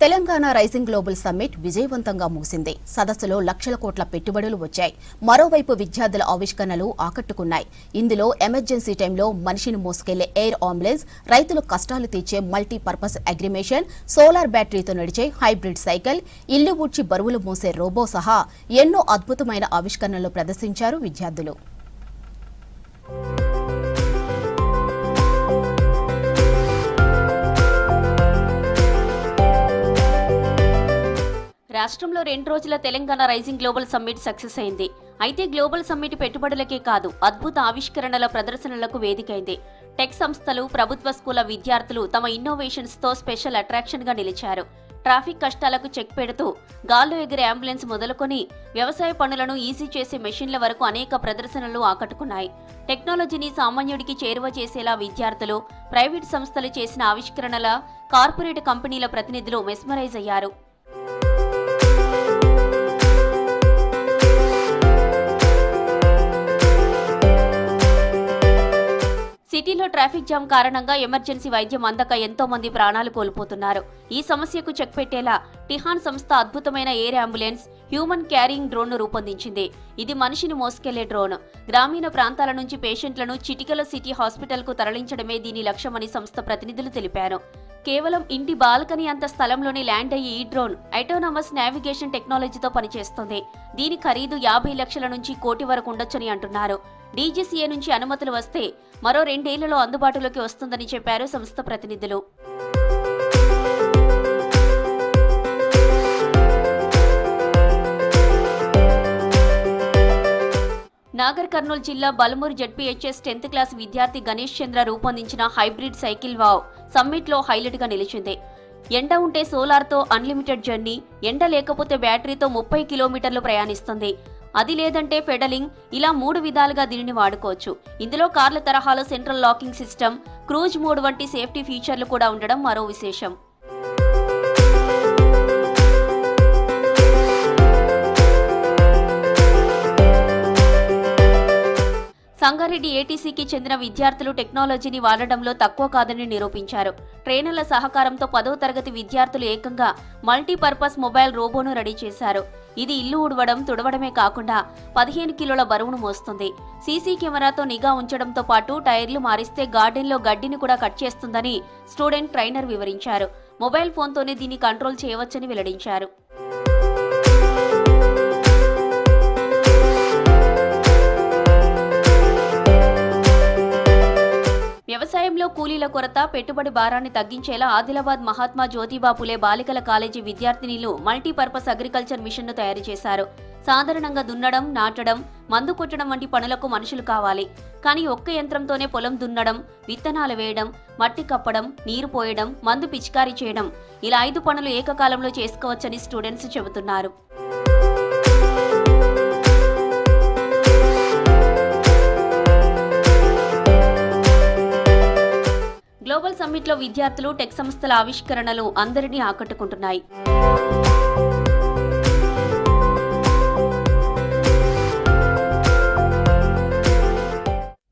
Telangana rising global summit విజయవంతంగా ముగిసింది. సదస్సులో లక్షల కోట్ల పెట్టుబడులు వచ్చాయి. మరోవైపు విద్యార్థుల ఆవిష్కరణలు ఆకట్టుకున్నాయి. ఇందులో ఎమర్జెన్సీ టైంలో మనిషిని మోసుకెళ్లే ఎయిర్ అంబులెన్స్, రైతుల కష్టాలు తీర్చే మల్టీపర్పస్ అగ్రిమేషన్, సోలార్ బ్యాటరీతో నడిచే హైబ్రిడ్ సైకిల్, ఇల్లు ఊడ్చి బరువులు మోసే రోబో సహా ఎన్నో అద్భుతమైన ఆవిష్కరణలు ప్రదర్శించారు విద్యార్థులు. రాష్ట్రంలో 2 రోజుల Telangana rising global summit success అయింది. అయితే గ్లోబల్ సమ్మిట్ పెట్టుబడులకే కాదు, అద్భుత ఆవిష్కరణల ప్రదర్శనలకు వేదికైంది. టెక్ సంస్థలు, ప్రభుత్వ స్కూళ్ల విద్యార్థులు తమ ఇన్నోవేషన్స్ తో స్పెషల్ అట్రాక్షన్ గా నిలిచారు. ట్రాఫిక్ కష్టాలకు చెక్ పెడుతూ గాల్లో ఎగిరే అంబులెన్స్ మొదలుకొని వ్యవసాయ పనులను ఈజీ చేసే మెషిన్ల వరకు అనేక ప్రదర్శనలు ఆకట్టుకున్నాయి. టెక్నాలజీని సామాన్యుడికి చేరువ చేసేలా విద్యార్థులు, ప్రైవేట్ సంస్థలు చేసిన ఆవిష్కరణల కార్పొరేట్ కంపెనీల ప్రతినిధులు మెస్మరైజ్ అయ్యారు. సిటీలో ట్రాఫిక్ జామ్ కారణంగా ఎమర్జెన్సీ వైద్యం అందక ఎంతో మంది ప్రాణాలు కోల్పోతున్నారు. ఈ సమస్యకు చెక్ పెట్టేలా టిహాన్ సంస్థ అద్భుతమైన air ambulance, human carrying drone ను రూపొందించింది. ఇది మనిషిని మోసుకెళ్లే డ్రోన్. గ్రామీణ ప్రాంతాల నుంచి పేషెంట్లను చిటికెల సిటీ హాస్పిటల్ కు తరలించడమే దీని లక్ష్యమని సంస్థ ప్రతినిధులు తెలిపారు. కేవలం ఇంటి బాల్కనీ అంత స్థలంలోనే ల్యాండ్ అయ్యే ఈ డ్రోన్ ఆటోనమస్ నావిగేషన్ టెక్నాలజీతో పనిచేస్తుంది. దీని ఖరీదు 50 లక్షల నుంచి కోటి వరకు ఉండొచ్చని అంటున్నారు. డీజీసీఏ నుంచి అనుమతులు వస్తే మరో 2 ఏళ్లలో అందుబాటులోకి వస్తుందని చెప్పారు సంస్థ ప్రతినిధులు. నాగర్ కర్నూలు జిల్లా బలమూరు జడ్పీహెచ్ఎస్ 10th క్లాస్ విద్యార్థి గణేష్ చంద్ర రూపొందించిన హైబ్రిడ్ సైకిల్ వావ్ సమ్మిట్ లో హైలైట్ గా నిలిచింది. ఎండ ఉంటే సోలార్తో అన్లిమిటెడ్ జర్నీ, ఎండ లేకపోతే బ్యాటరీతో 30 కిలోమీటర్లు ప్రయాణిస్తుంది. అది లేదంటే పెడలింగ్, ఇలా 3 విధాలుగా దీనిని వాడుకోవచ్చు. ఇందులో కార్ల తరహాలో central locking system, cruise mode వంటి సేఫ్టీ ఫీచర్లు కూడా ఉండడం మరో విశేషం. సంగారెడ్డి ఏటీసీకి చెందిన విద్యార్థులు టెక్నాలజీని వాడడంలో తక్కువ కాదని నిరూపించారు. ట్రైనర్ల సహకారంతో 10వ తరగతి విద్యార్థులు ఏకంగా మల్టీపర్పస్ మొబైల్ రోబోను రెడీ చేశారు. ఇది ఇల్లు ఊడవడం, తుడవడమే కాకుండా 15 కిలోల బరువును మోస్తుంది. సీసీ కెమెరాతో నిఘా ఉంచడంతో పాటు టైర్లు మారిస్తే గార్డెన్లో గడ్డిని కూడా కట్ చేస్తుందని స్టూడెంట్ ట్రైనర్ వివరించారు. మొబైల్ ఫోన్తోనే దీన్ని కంట్రోల్ చేయవచ్చని వెల్లడించారు. వ్యవసాయంలో కూలీల కొరత, పెట్టుబడి భారాన్ని తగ్గించేలా ఆదిలాబాద్ మహాత్మా జ్యోతిబా పులే బాలికల కాలేజీ విద్యార్థినిలు మల్టీపర్పస్ అగ్రికల్చర్ మిషన్ను తయారు చేశారు. సాధారణంగా దున్నడం, నాటడం, మందు కొట్టడం వంటి పనులకు మనుషులు కావాలి. కానీ ఒక్క యంత్రంతోనే పొలం దున్నడం, విత్తనాలు వేయడం, మట్టి కప్పడం, నీరు పోయడం, మందు పిచికారీ చేయడం, ఇలా 5 పనులు ఏకకాలంలో చేసుకోవచ్చని స్టూడెంట్స్ చెబుతున్నారు. గ్లోబల్ సమ్మిట్లో విద్యార్థులు, టెక్ సంస్థల ఆవిష్కరణలు అందరినీ ఆకట్టుకుంటున్నాయి.